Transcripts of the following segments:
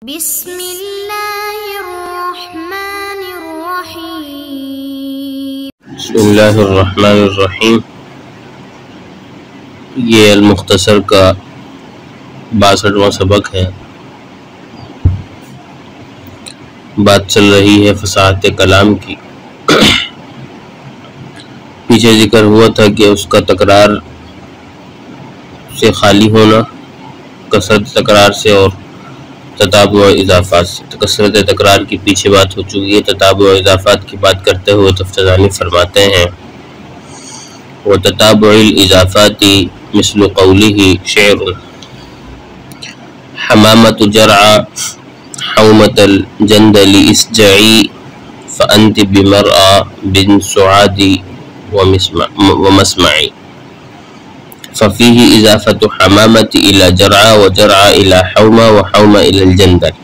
بسم اللہ الرحمن الرحیم۔ بسم اللہ الرحمن الرحیم۔ یہ المختصر کا 62واں سبق ہے۔ بات چل رہی ہے فصاحت کلام کی۔ پیچھے ذکر ہوا تھا کہ اس کا تکرار سے خالی ہونا، کثرت تکرار سے اور تتابع و اضافات سے۔ کثرت تکرار کی پیچھے بات ہو چکی ہے، تتابع و اضافات کی بات کرتے ہوئے تفتزانی فرماتے ہیں وَتَتَابُعِ الْإِضَافَاتِ مِثْلُ قَوْلِهِ شِعْرٌ حَمَامَةُ جَرْعَ حَوْمَةَ الْجَنْدَلِ إِسْجَعِي فَأَنْتِ بِمَرْأَى بِنْ سُعَادِ وَمَسْمَعِ ففيه إضافة حمامة إلى جرعى وجرعى إلى حومة وحومة إلى الجندل،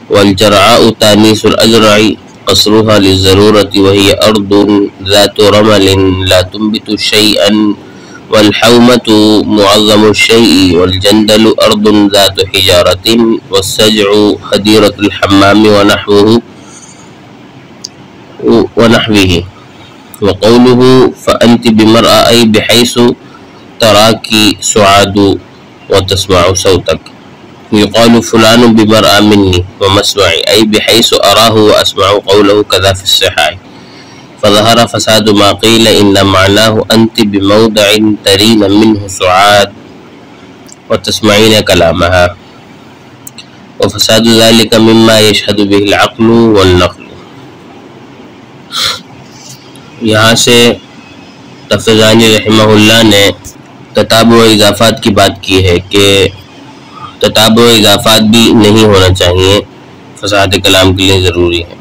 والجرعاء تانيث الأجرع قصرها للضرورة وهي أرض ذات رمل لا تنبت شيئا، والحومة معظم الشيء، والجندل أرض ذات حجارة، والسجع حديرة الحمام ونحوه. وقوله فأنت بمرأة أي بحيث تراکی سعاد وتسمع صوتك. يقال فلان بمرأى مني ومسمعي أي بحيث أراه وأسمع قوله كذا في الصحاح. فظهر فساد ما قيل إن معناه أنت بموضع ترين منه سعاد وتسمعين كلامها، وفساد ذلك مما يشهد به العقل والنقل. یہاں سے تفتزانی رحمہ اللہ نے تتابع و اضافات کی بات کی ہے کہ تتابع و اضافات بھی نہیں ہونا چاہیے، فصاحت کلام کے لیے ضروری ہے۔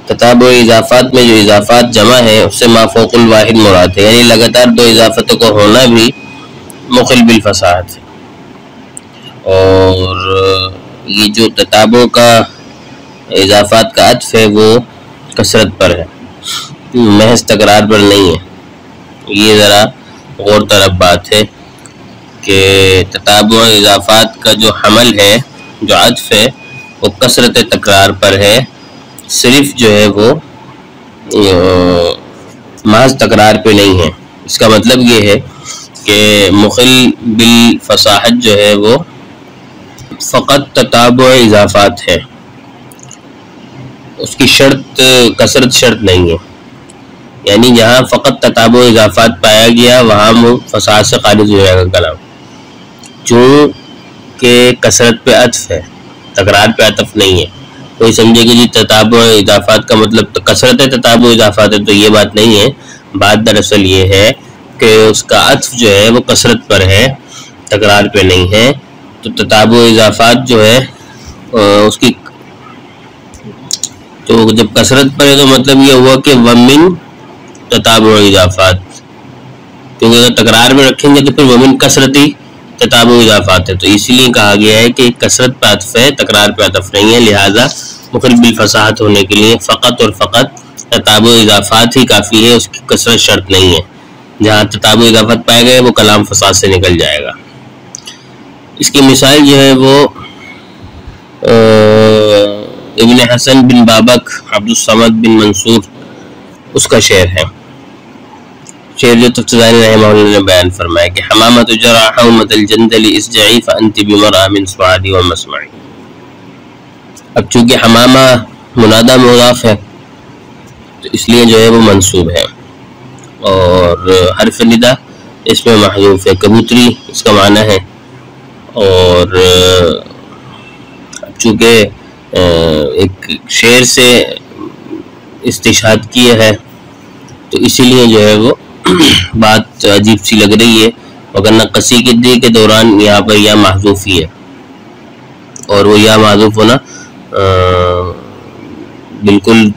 تتابع و اضافات میں جو اضافات جمع ہے اس سے ما فوق الواحد مراد ہے، یعنی لگاتار دو اضافتوں کو ہونا بھی مخل بالفصاحت ہے۔ اور یہ جو تتابع کا اضافات کا عطف ہے وہ کثرت پر ہے، محض تکرار پر نہیں ہے۔ یہ ذرا غور طلب بات ہے کہ تتابع و اضافات کا جو حمل ہے، جو عطف ہے، وہ کثرت تکرار پر ہے، صرف جو ہے وہ محض تکرار پہ نہیں ہے۔ اس کا مطلب یہ ہے کہ مخل بالفصاحت جو ہے وہ فقط تتابع و اضافات ہے، اس کی شرط کثرت شرط نہیں ہے، یعنی جہاں فقط تتابع و اضافات پایا گیا وہاں وہ فصاحت سے خارج ہو جائے گا کلام، چونکہ کثرت پہ عطف ہے، تکرار پہ عطف نہیں ہے۔ کوئی سمجھے کہ جی تتابع و اضافات کا مطلب تو کثرت ہے، تتابع و اضافات ہے، تو یہ بات نہیں ہے۔ بات دراصل یہ ہے کہ اس کا عطف جو ہے وہ کثرت پر ہے، تکرار پہ نہیں ہے۔ تو تتابع و اضافات جو ہے اس کی تو جب کثرت پر ہے تو مطلب یہ ہوا کہ ومن تتابع و اضافات، کیونکہ اگر تکرار میں رکھیں گے تو پھر ومن کثرتی تتابع و اضافات ہے، تو اسی لیے کہا گیا ہے کہ کثرت پہ عطف ہے، تکرار پہ عطف نہیں ہے، لہٰذا مخل بالفصاحت ہونے کے لیے فقط اور فقط تتابع و اضافات ہی کافی ہے، اس کی کثرت شرط نہیں ہے۔ جہاں تتابع و اضافات پائے گئے وہ کلام فصاحت سے نکل جائے گا۔ اس کی مثال جو ہے وہ ابن حسن بن بابک عبد الصمد بن منصور اس کا شعر ہے، شعر جو تفتزانی رحمہ اللہ نے بیان فرمایا کہ حمامۃ جرع حومۃ الجندل اسجعی فانت بمرأى من سعادی ومسمعی۔ اب چونکہ حمامہ منادہ مضاف ہے تو اس لیے جو ہے وہ منصوب ہے، اور حرف ندا اس میں محذوف ہے، کبوتری اس کا معنی ہے، اور چونکہ ایک شعر سے استشہاد کیا ہے تو اسی لیے جو ہے وہ بات عجیب سی لگ رہی ہے، وگرنہ قصیدے کے دوران یہاں پر یا محذوف ہی ہے، اور وہ یا محذوف ہونا بالکل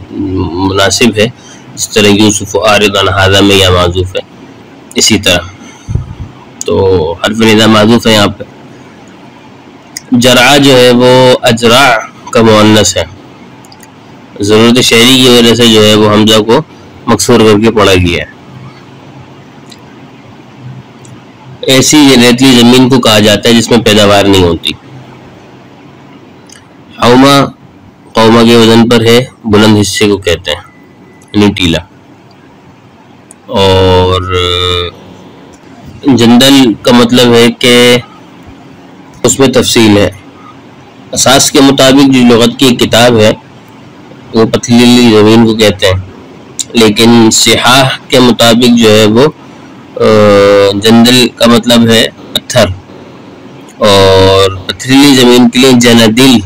مناسب ہے، جس طرح یوسف عارض عن ھذا میں یا محذوف ہے، اسی طرح تو حرف ندا محذوف ہے یہاں پہ۔ جرعہ جو ہے وہ اجرع کا مؤنث ہے، ضرورت شعری کی وجہ سے جو ہے وہ حمزہ کو مکسور کر کے پڑھا گیا ہے۔ ایسی ریتلی زمین کو کہا جاتا ہے جس میں پیداوار نہیں ہوتی، حوما قوما کے وزن پر ہے، بلند حصے کو کہتے ہیں یعنی ٹیلا. اور جندل کا مطلب ہے کہ اس میں تفصیل ہے. اساس کے مطابق جو لغت کی کتاب ہے وہ پتھریلی زمین کو کہتے ہیں، لیکن صحاح کے مطابق جو ہے وہ جندل کا مطلب ہے پتھر، اور پتھریلی زمین کے لیے جندل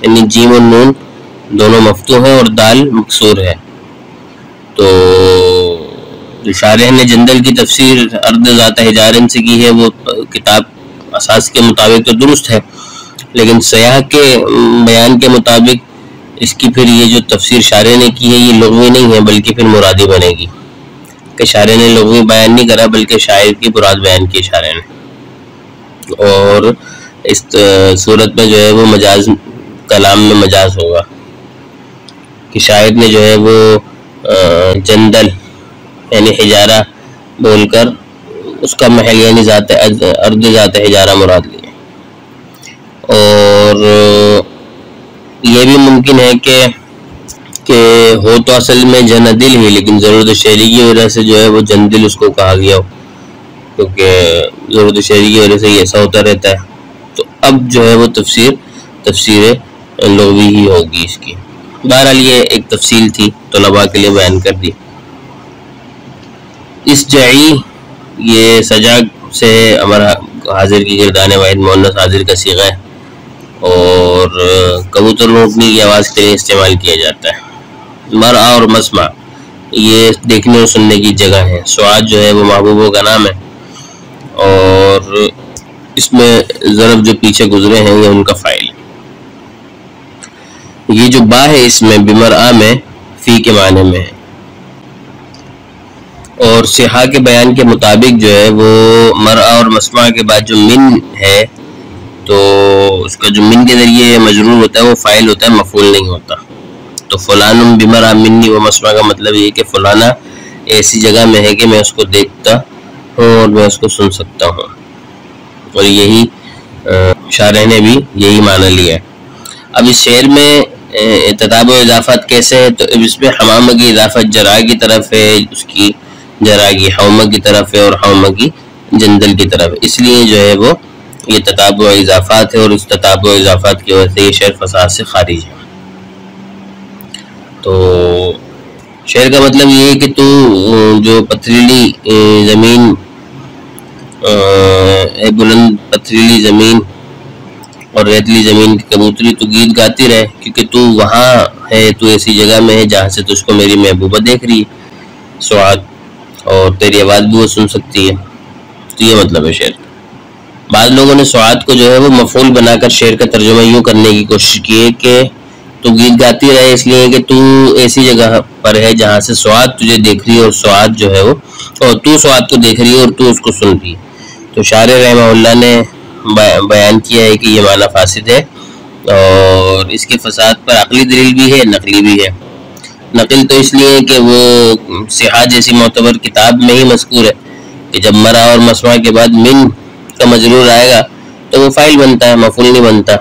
یعنی جیم و نون دونوں مفتوح ہیں اور دال مکسور ہے. تو جو شارح نے جندل کی تفسیر ارض ذات حجارن سے کی ہے وہ کتاب اساس کے مطابق تو درست ہے، لیکن سیاح کے بیان کے مطابق اس کی پھر یہ جو تفسیر شارح نے کی ہے یہ لغوی نہیں ہے بلکہ پھر مرادی بنے گی، کہ شارح نے لغوی بیان نہیں کرا بلکہ شاعر کی مراد بیان کی شارح نے. اور اس صورت میں جو ہے وہ مجاز کلام میں مجاز ہوگا کہ شاعر نے جو ہے وہ جندل یعنی حجارہ بول کر اس کا محل یعنی ارض ذات حجارہ مراد لیا. اور یہ بھی ممکن ہے کہ ہو تو اصل میں جندل ہی، لیکن ضرورت شعری کی وجہ سے جو ہے وہ جندل اس کو کہا گیا ہو، کیونکہ ضرورت شعری کی وجہ سے یہ ایسا ہوتا رہتا ہے. تو اب جو ہے وہ تفسیر لغوی ہی ہوگی اس کی. بہرحال یہ ایک تفصیل تھی طلباء کے لیے بیان کر دی. اس جعی یہ سجا سے امر حاضر کی گردان واحد مؤنث حاضر کا صیغہ ہے اور کبوتر روکنے کی آواز کے لیے استعمال کیا جاتا ہے. مرعا اور مسمع یہ دیکھنے اور سننے کی جگہ ہے. سعاد جو ہے وہ محبوبوں کا نام ہے اور اس میں ضرب جو پیچھے گزرے ہیں یہ ان کا فاعل ہے. یہ جو با ہے اس میں بمرعا میں فی کے معنی میں ہے. اور صحاح کے بیان کے مطابق جو ہے وہ مرعا اور مسمع کے بعد جو من ہے تو اس کا جو من کے ذریعے مجرور ہوتا ہے وہ فاعل ہوتا ہے، مفعول نہیں ہوتا. تو فلان بمرعا منی و مسمع کا مطلب یہ کہ فلانا ایسی جگہ میں ہے کہ میں اس کو دیکھتا ہوں اور میں اس کو سن سکتا ہوں. اور یہی شارح نے بھی یہی معنی لیا ہے. اب اس شعر میں تتابع و اضافات کیسے ہے؟ تو اس میں حمامہ کی اضافت جرا کی طرف ہے، اس کی جرا کی حومہ کی طرف ہے اور حومہ کی جندل کی طرف ہے، اس لیے جو ہے وہ یہ تتابع و اضافات ہے اور اس تتابع و اضافات کی وجہ سے یہ شعر فصاحت سے خارج ہے. تو شعر کا مطلب یہ ہے کہ تو جو پتھریلی زمین بلند پتھریلی زمین اور ریتلی زمین کی کبوتری تو گیت گاتی رہے، کیونکہ تو وہاں ہے، تو ایسی جگہ میں ہے جہاں سے تجھ کو میری محبوبہ دیکھ رہی ہے سعاد، اور تیری آواز بھی وہ سن سکتی ہے. تو یہ مطلب ہے شعر. بعض لوگوں نے سعاد کو جو ہے وہ مفعول بنا کر شعر کا ترجمہ یوں کرنے کی کوشش کی ہے کہ تو گیت گاتی رہے اس لیے کہ تو ایسی جگہ پر ہے جہاں سے سعاد تجھے دیکھ رہی ہے اور سعاد جو ہے وہ اور تو سعاد کو دیکھ رہی ہے اور تو اس کو سن رہی ہے. تو شاعر رحمہ اللہ نے بیان کیا ہے کہ یہ معنی فاسد ہے اور اس کے فساد پر عقلی دلیل بھی ہے، نقلی بھی ہے. نقل تو اس لیے کہ وہ صحاح جیسی معتبر کتاب میں ہی مذکور ہے کہ جب مرا اور مسمع کے بعد من کا مجرور آئے گا تو وہ فاعل بنتا ہے، مفعول نہیں بنتا.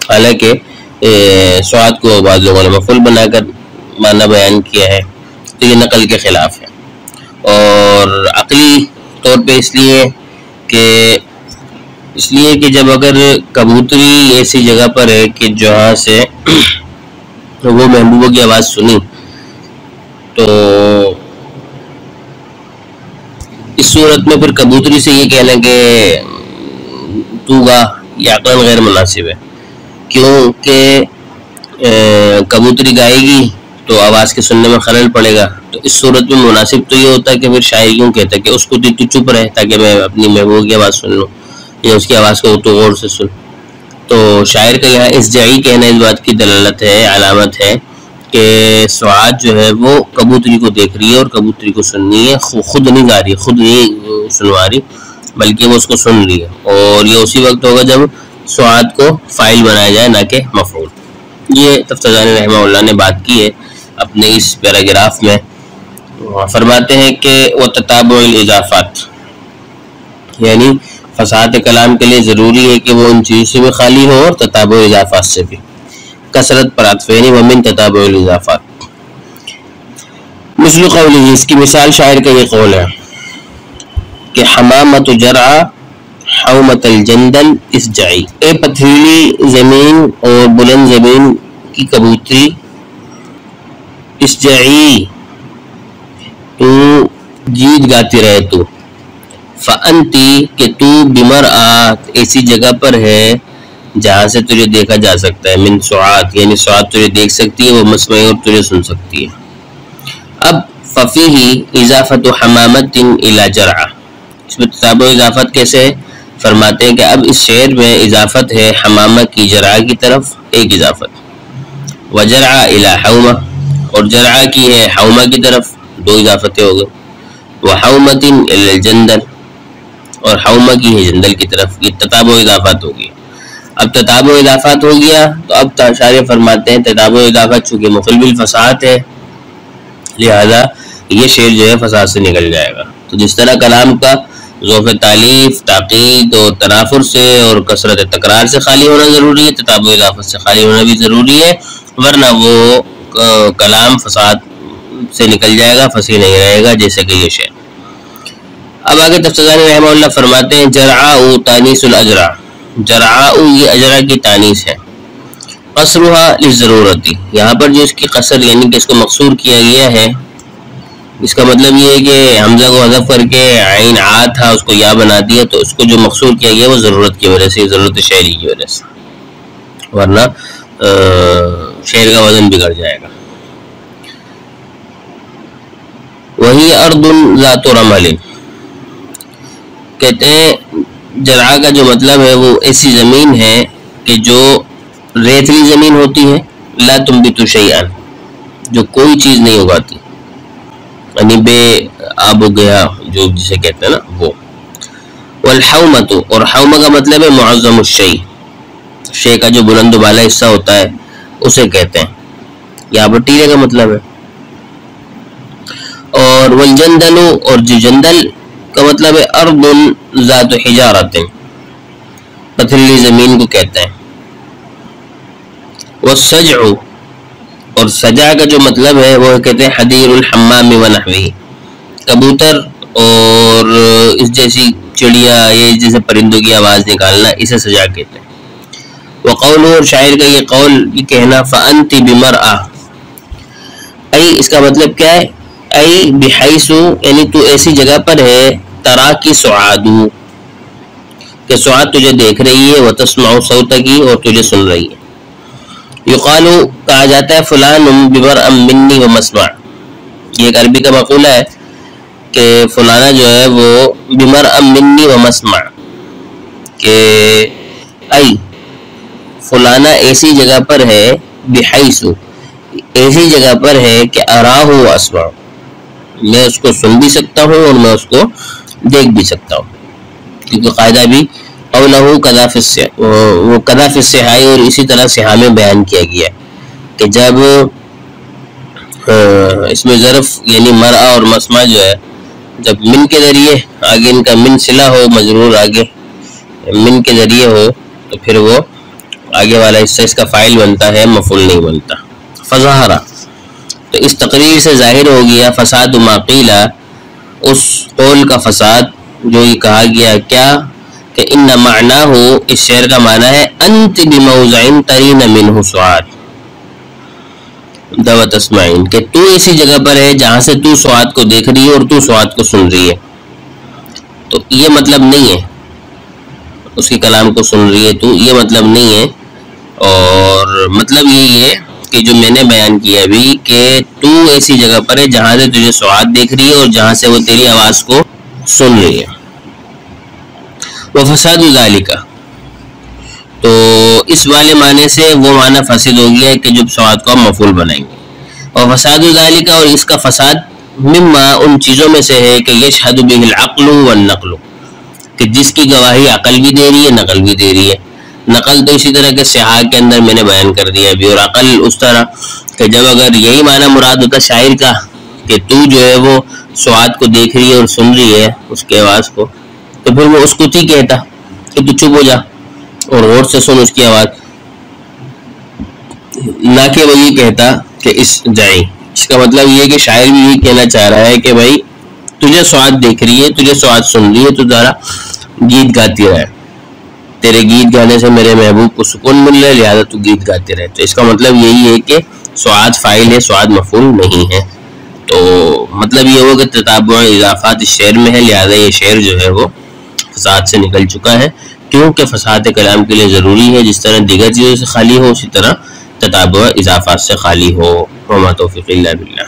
حالانکہ سعاد کو بعض لوگوں نے مفعول بنا کر معنی بیان کیا ہے، تو یہ نقل کے خلاف ہے. اور عقلی طور پہ اس لیے کہ جب اگر کبوتری ایسی جگہ پر ہے کہ جہاں سے وہ محبوبوں کی آواز سنی تو اس صورت میں پھر کبوتری سے یہ کہنا کہ تو گا یہ عقلاً غیر مناسب ہے، کیونکہ کبوتری گائے گی تو آواز کے سننے میں خلل پڑے گا. تو اس صورت میں مناسب تو یہ ہوتا ہے کہ پھر شاعر یوں کہتا ہے کہ اس کو تو چپ رہے تاکہ میں اپنی محبوب کی آواز سن لوں یا اس کی آواز کو تو غور سے سن. تو شاعر کا یہاں اس جعی کہنا اس بات کی دلالت ہے، علامت ہے کہ سعاد جو ہے وہ کبوتری کو دیکھ رہی ہے اور کبوتری کو سننی ہے، خود نہیں گا رہی، خود نہیں سنوا رہی بلکہ وہ اس کو سن رہی ہے. اور یہ اسی وقت ہوگا جب سعاد کو فاعل بنایا جائے نہ کہ مفعول. یہ تفتزانی رحمہ اللہ نے بات کی ہے اپنے اس پیراگراف میں. فرماتے ہیں کہ وہ تتابع الاضافات یعنی فصاحت کلام کے لیے ضروری ہے کہ وہ ان چیزوں سے بھی خالی ہو اور تتابع اضافات سے بھی. کثرت پر عطفین ومن تتابع الاضافات. مثل قولی، اس کی مثال شاعر کا یہ قول ہے کہ حمامت جرع حومت الجندل اسجعی، اے پتھریلی زمین اور بلند زمین کی کبوتری، اسجعی تو گیت گاتی رہے تو، فانتی کہ تو بمرآت ایسی جگہ پر ہے جہاں سے تجھے دیکھا جا سکتا ہے، من سعات یعنی سعات تجھے دیکھ سکتی ہے، وہ مسمعی اور تجھے سن سکتی ہے. اب ففیہ اضافت حمامت الی جرع، اس میں تتابع اضافت کیسے ہے؟ فرماتے ہیں کہ اب اس شعر میں اضافت ہے حمامہ کی جرع کی طرف ایک اضافت، وجرع الی حومہ اور جرع کی ہے حومہ کی طرف دو اضافتیں ہو گئے، وحومت الی الجندل اور حومہ کی ہے جندل کی طرف. یہ تتابع اضافات ہو گئی. اب تتابع اضافات ہو گیا تو اب شارح فرماتے ہیں تتابع اضافات چونکہ مخل بالفصاحت ہے لہذا یہ شعر جو ہے فصاحت سے نکل جائے گا. تو جس طرح کلام کا ذوف تالیف، تاقید اور تنافر سے اور کثرت تکرار سے خالی ہونا ضروری ہے، تتابع اضافت سے خالی ہونا بھی ضروری ہے، ورنہ وہ کلام فصاحت سے نکل جائے گا، فصیح نہیں رہے گا جیسے کہ یہ شعر. اب آگے تفسیرانی رحمہ اللہ فرماتے ہیں جرعاء تانیث الاجرع، جرعاء یہ اجرع کی تانیث ہے، قصرها للضرورت، یہاں پر جو اس کی قصر یعنی کہ اس کو مقصور کیا گیا ہے، اس کا مطلب یہ ہے کہ حمزہ کو حذف کر کے عین عا تھا اس کو یا بنا دیا، تو اس کو جو مقصور کیا گیا وہ ضرورت کی وجہ سے، ضرورت شعری کی وجہ سے، ورنہ شعر کا وزن بگڑ جائے گا. وہی ارض ذات رمل، کہتے ہیں جرعا کا جو مطلب ہے وہ ایسی زمین ہے کہ جو ریتلی زمین ہوتی ہے، لا تنبت شیئا جو کوئی چیز نہیں اگاتی، یعنی بے آب و گیا جو جسے کہتے ہیں نا وہ. والحومت اور حومہ کا مطلب ہے معظم الشیء، شے کا جو بلند و بالا حصہ ہوتا ہے اسے کہتے ہیں، یہاں پر ٹیلے کا مطلب ہے. اور والجندل اور جو جندل کا مطلب ہے ارض ذات حجارت، پتھریلی زمین کو کہتے ہیں. والسجع اور سجع کا جو مطلب ہے وہ کہتے ہیں حدیر الحمام ونحوہ، کبوتر اور اس جیسی چڑیا یہ جیسے پرندوں کی آواز نکالنا اسے سجع کہتے ہیں. وقول اور شاعر کا یہ قول یہ کہنا فانت بمرآ، ای اس کا مطلب کیا ہے؟ ای بحیث یعنی تو ایسی جگہ پر ہے ترا کی سعادو کہ سعاد تجھے دیکھ رہی ہے، وتسمع صوتکی اور تجھے سن رہی ہے. یقالو کہا جاتا ہے فلان بمرء منی ومسمع، یہ ایک عربی کا مقولہ ہے کہ فلانا جو ہے وہ بمرء منی ومسمع، کہ ای فلانا ایسی جگہ پر ہے، بحیث ایسی جگہ پر ہے کہ اراہ و اسمع میں اس کو سن بھی سکتا ہوں اور میں اس کو دیکھ بھی سکتا ہوں. کیونکہ قاعدہ بھی قولہ وہ قذا فی الصحائی اور اسی طرح صحاح میں بیان کیا گیا کہ جب اس میں ظرف یعنی مرء اور مسمع جو ہے جب من کے ذریعے آگے ان کا من صلہ ہو، مجرور آگے من کے ذریعے ہو تو پھر وہ آگے والا حصہ اس کا فاعل بنتا ہے، مفعول نہیں بنتا. فظہرہ تو اس تقریر سے ظاہر ہو گیا فساد ما قیل، اس قول کا فساد جو یہ کہا گیا کیا کہ ان معنی ہو، اس شعر کا معنی ہے انت بموضع ترین منہ سعاد دو تسمعین، کہ تو ایسی جگہ پر ہے جہاں سے تو سعاد کو دیکھ رہی ہے اور تو سعاد کو سن رہی ہے. تو یہ مطلب نہیں ہے اس کے کلام کو سن رہی ہے تو، یہ مطلب نہیں ہے، اور مطلب یہی ہے کہ جو میں نے بیان کیا ابھی کہ تو ایسی جگہ پر ہے جہاں سے تجھے سعاد دیکھ رہی ہے اور جہاں سے وہ تیری آواز کو سن رہی ہے. وفساد ذالک، تو اس والے معنی سے وہ معنی فاسد ہو گیا ہے کہ جب سعاد کو ہم مفعول بنائیں گے. وفساد ذالک اور اس کا فساد مما ان چیزوں میں سے ہے کہ یشہد بہ العقل والنقل، کہ جس کی گواہی عقل بھی دے رہی ہے نقل بھی دے رہی ہے. نقل تو اسی طرح کے صحاح کے اندر میں نے بیان کر دیا ابھی، اور عقل اس طرح کہ جب اگر یہی معنی مراد ہوتا شاعر کا کہ تو جو ہے وہ سعاد کو دیکھ رہی ہے اور سن رہی ہے اس کے آواز کو، تو پھر وہ اسکتی کہتا کہ تو چپ ہو جا اور غور سے سن اس کی آواز، نہ کہ وہ یہ کہتا کہ اس کا مطلب یہ کہ شاعر بھی یہ کہنا چاہ رہا ہے کہ بھائی تجھے سعاد دیکھ رہی ہے، تجھے سعاد سن رہی ہے، تو ذرا گیت گاتی رہے، تیرے گیت گانے سے میرے محبوب کو سکون مل رہا ہے، لہٰذا تو گیت گاتے رہے۔ تو اس کا مطلب یہی ہے کہ سعاد فاعل ہے، سعاد مفعول نہیں ہے۔ تو مطلب یہ ہو کہ تتابع اضافات اس شعر میں ہے، لہٰذا یہ شعر جو ہے وہ فساد سے نکل چکا ہے، کیونکہ فساد کلام کے لیے ضروری ہے جس طرح دیگر چیزوں سے خالی ہو، اسی طرح تتابع اضافات سے خالی ہو۔ وما توفیق الا باللہ۔